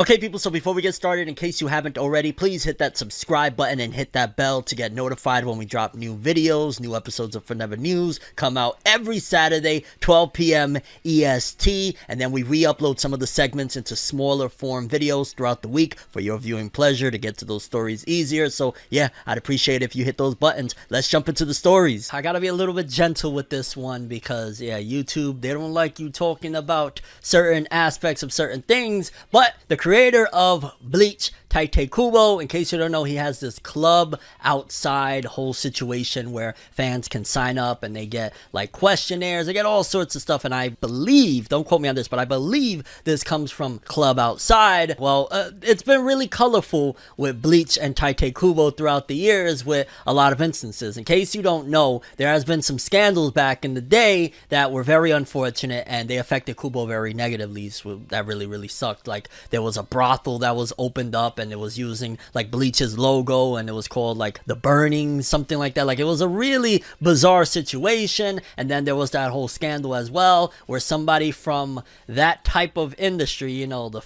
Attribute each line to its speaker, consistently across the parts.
Speaker 1: Okay people, so before we get started, in case you haven't already, please hit that subscribe button and hit that bell to get notified when we drop new videos. New episodes of Forever News come out every Saturday, 12 p.m. EST, and then we re-upload some of the segments into smaller form videos throughout the week for your viewing pleasure to get to those stories easier. So yeah, I'd appreciate it if you hit those buttons. Let's jump into the stories. I gotta be a little bit gentle with this one because yeah, YouTube, they don't like you talking about certain aspects of certain things, but the creator of Bleach, Kubo, in case you don't know, he has this club outside whole situation where fans can sign up and they get like questionnaires, they get all sorts of stuff, and I believe, don't quote me on this, but I believe this comes from Club Outside. Well, it's been really colorful with Bleach and Kubo throughout the years with a lot of instances. In case you don't know, there has been some scandals back in the day that were very unfortunate and they affected Kubo very negatively, so that really sucked. Like there was a brothel that was opened up and it was using like Bleach's logo and it was called like the Burning, something like that. Like it was a really bizarre situation. And then there was that whole scandal as well where somebody from that type of industry, you know, the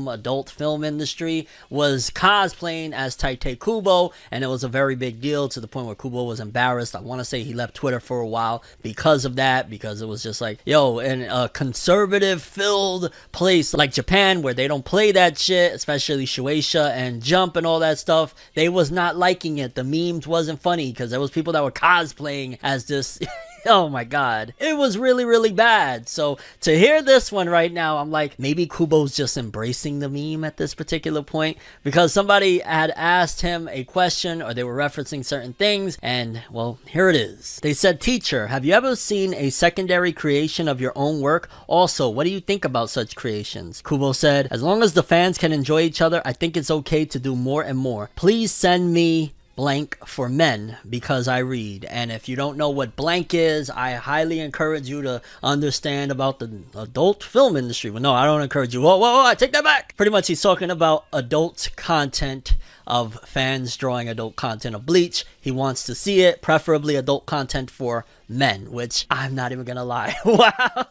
Speaker 1: adult film industry, was cosplaying as Kubo, and it was a very big deal to the point where Kubo was embarrassed. I want to say he left Twitter for a while because of that, because it was just like, yo, in a conservative filled place like Japan where they don't play that shit, especially Shueisha and Jump and all that stuff, they was not liking it. The memes wasn't funny because there was people that were cosplaying as this. Oh my god, it was really bad. So to hear this one right now, I'm like, maybe Kubo's just embracing the meme at this particular point, because somebody had asked him a question or they were referencing certain things, and well, here it is. They said, "Teacher, have you ever seen a secondary creation of your own work? Also, what do you think about such creations?" Kubo said, "As long as the fans can enjoy each other, I think it's okay to do more and more. Please send me blank for men because I read." And if you don't know what blank is, I highly encourage you to understand about the adult film industry. Well, no, I don't encourage you. Whoa, I take that back. Pretty much he's talking about adult content of fans drawing adult content of Bleach. He wants to see it, preferably adult content for men, which I'm not even gonna lie. Wow.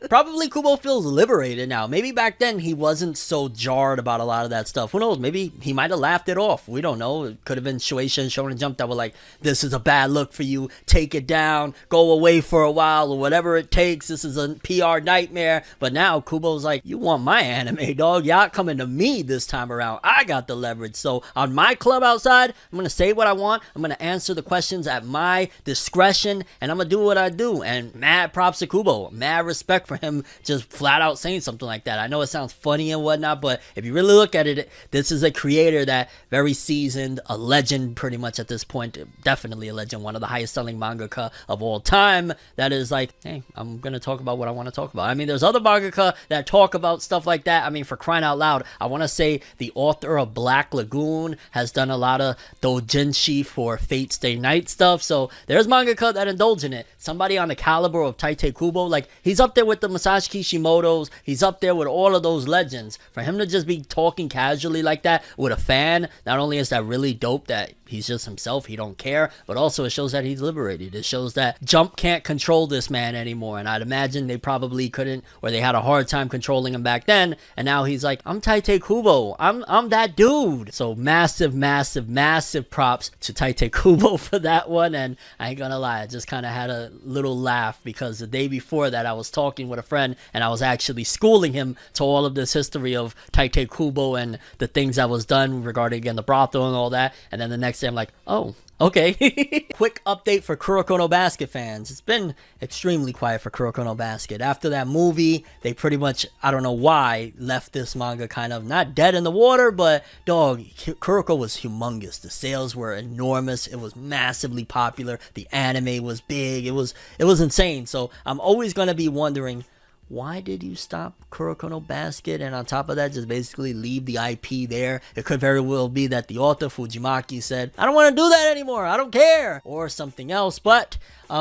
Speaker 1: Probably Kubo feels liberated now. Maybe back then he wasn't so jarred about a lot of that stuff. Who knows? Maybe he might have laughed it off. We don't know. It could have been Shueisha and Shonen Jump that were like, this is a bad look for you. Take it down. Go away for a while or whatever it takes. This is a PR nightmare. But now Kubo's like, you want my anime, dog? Y'all coming to me this time around. I got the leverage. So on my Club Outside, I'm going to say what I want. I'm going to answer the questions at my discretion, and I'm going to do what I do. And mad props to Kubo. Mad respect for him just flat out saying something like that. I know it sounds funny and whatnot, but if you really look at it, this is a creator that very seasoned, a legend pretty much at this point, definitely a legend, one of the highest selling mangaka of all time, that is like, hey, I'm going to talk about what I want to talk about. I mean, there's other mangaka that talk about stuff like that. I mean, for crying out loud, I want to say the author of Black Lagoon has done a lot of doujinshi for Fate Stay Night stuff, so there's mangaka that indulge in it. Somebody on the caliber of Kubo, like, he's up there with the Masashi Kishimoto's, he's up there with all of those legends. For him to just be talking casually like that with a fan, not only is that really dope that he's just himself, he don't care, but also it shows that he's liberated. It shows that Jump can't control this man anymore, and I'd imagine they probably couldn't, or they had a hard time controlling him back then, and now he's like, I'm Kubo, I'm that dude. So massive props to Kubo for that one. And I ain't gonna lie, I just kind of had a little laugh because the day before that I was talking with a friend and I was actually schooling him to all of this history of Kubo and the things that was done regarding, again, the brothel and all that, and then the next day I'm like, oh, okay. Quick update for Kuroko no Basket fans. It's been extremely quiet for Kuroko no Basket. After that movie, they pretty much, I don't know why, left this manga kind of not dead in the water, but dog, Kuroko was humongous. The sales were enormous. It was massively popular. The anime was big. It was insane. So I'm always going to be wondering, why did you stop Kuroko no Basket? And on top of that, just basically leave the IP there. It could very well be that the author, Fujimaki, said, I don't want to do that anymore. I don't care. Or something else. But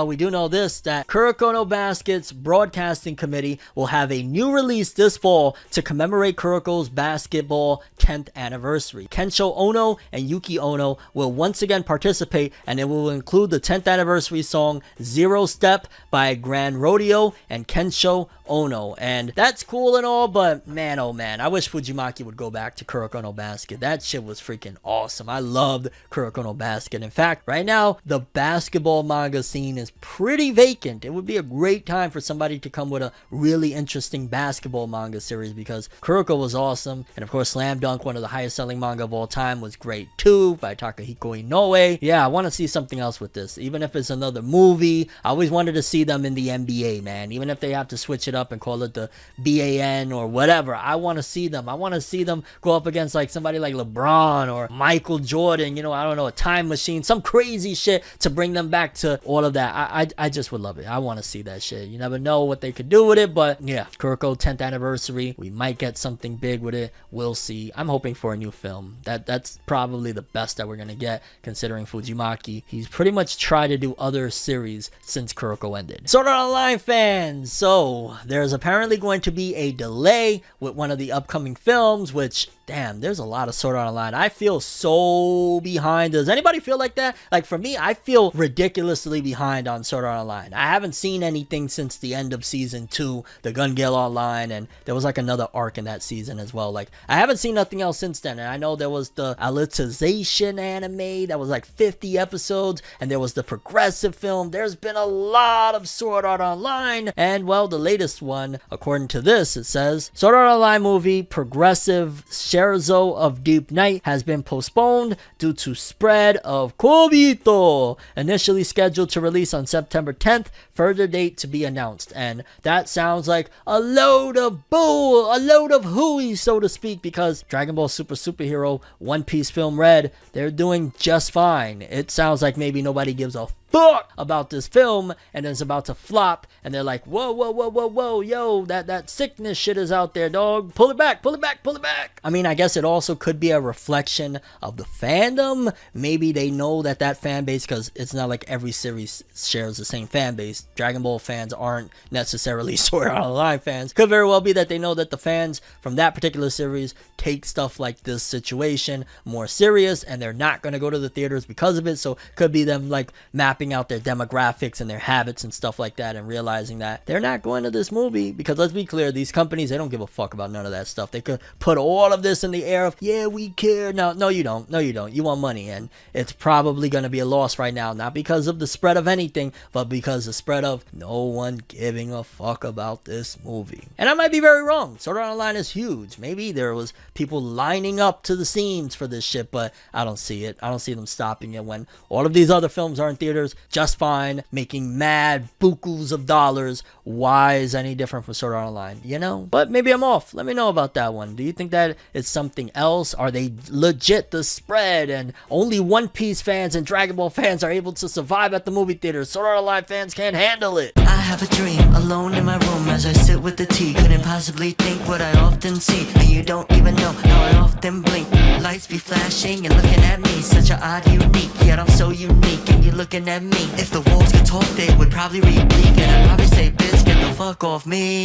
Speaker 1: we do know this, that Kuroko no Basket's broadcasting committee will have a new release this fall to commemorate Kuroko's basketball 10th anniversary. Kensho Ono and Yuki Ono will once again participate, and it will include the 10th anniversary song Zero Step by Grand Rodeo and Kensho Ono. And that's cool and all, but man, oh man, I wish Fujimaki would go back to Kuroko no Basket. That shit was freaking awesome. I loved Kuroko no Basket. In fact, right now, the basketball manga scene is pretty vacant. It would be a great time for somebody to come with a really interesting basketball manga series, because Kuroko was awesome, and of course Slam Dunk, one of the highest selling manga of all time, was great too, by Takahiko Inoue. Yeah, I want to see something else with this, even if it's another movie. I always wanted to see them in the NBA, man, even if they have to switch it up and call it the BAN or whatever. I want to see them. I want to see them go up against like somebody like LeBron or Michael Jordan, you know, I don't know, a time machine, some crazy shit to bring them back to all of that. I just would love it. I want to see that shit. You never know what they could do with it, but yeah, Kuroko 10th anniversary, we might get something big with it. We'll see. I'm hoping for a new film. That's probably the best that we're gonna get, considering Fujimaki. He's pretty much tried to do other series since Kuroko ended. Sword Art Online fans, so there's apparently going to be a delay with one of the upcoming films, which, damn, there's a lot of Sword Art Online. I feel so behind. Does anybody feel like that? Like, for me, I feel ridiculously behind on Sword Art Online. I haven't seen anything since the end of season 2, the Gun Gale Online, and there was like another arc in that season as well. Like, I haven't seen nothing else since then, and I know there was the Alicization anime that was like 50 episodes, and there was the progressive film. There's been a lot of Sword Art Online, and well, the latest one, according to this, it says, Sword Art Online movie progressive Scherzo of Deep Night has been postponed due to spread of COVID. Initially scheduled to release on September 10th, further date to be announced. And that sounds like a load of bull, a load of hooey, so to speak, because Dragon Ball Super Superhero One Piece Film Red, they're doing just fine. It sounds like maybe nobody gives a fuck about this film, and it's about to flop, and they're like, whoa, whoa, whoa, whoa, whoa, yo, that sickness shit is out there, dog. Pull it back, pull it back, pull it back. I mean, I guess it also could be a reflection of the fandom. Maybe they know that fan base, because it's not like every series shares the same fan base. Dragon Ball fans aren't necessarily Sword Art Online fans. Could very well be that they know that the fans from that particular series take stuff like this situation more serious, and they're not going to go to the theaters because of it. So could be them like mapping out their demographics and their habits and stuff like that, and realizing that they're not going to this movie, because let's be clear, these companies, they don't give a fuck about none of that stuff. They could put all of this in the air of, yeah, we care. No, you don't. No, you don't. You want money, and it's probably going to be a loss right now, not because of the spread of anything, but because the spread of no one giving a fuck about this movie. And I might be very wrong. Sword Art Online is huge. Maybe there was people lining up to the scenes for this shit, but I don't see it. I don't see them stopping it when all of these other films are in theaters just fine, making mad bukus of dollars. Why is any different from Sword Art Online? You know? But maybe I'm off. Let me know about that one. Do you think that it's something else? Are they legit the spread, and only One Piece fans and Dragon Ball fans are able to survive at the movie theaters? Sword Art Online fans can't handle it.
Speaker 2: I have a dream, alone in my room as I sit with the tea. Couldn't possibly think what I often see, and you don't even know how I often blink. Lights be flashing and looking at me, such an odd unique, yet I'm so unique and you're looking at me. If the walls could talk, they would probably read Bleach, and I'd probably say, bitch, get the fuck off me.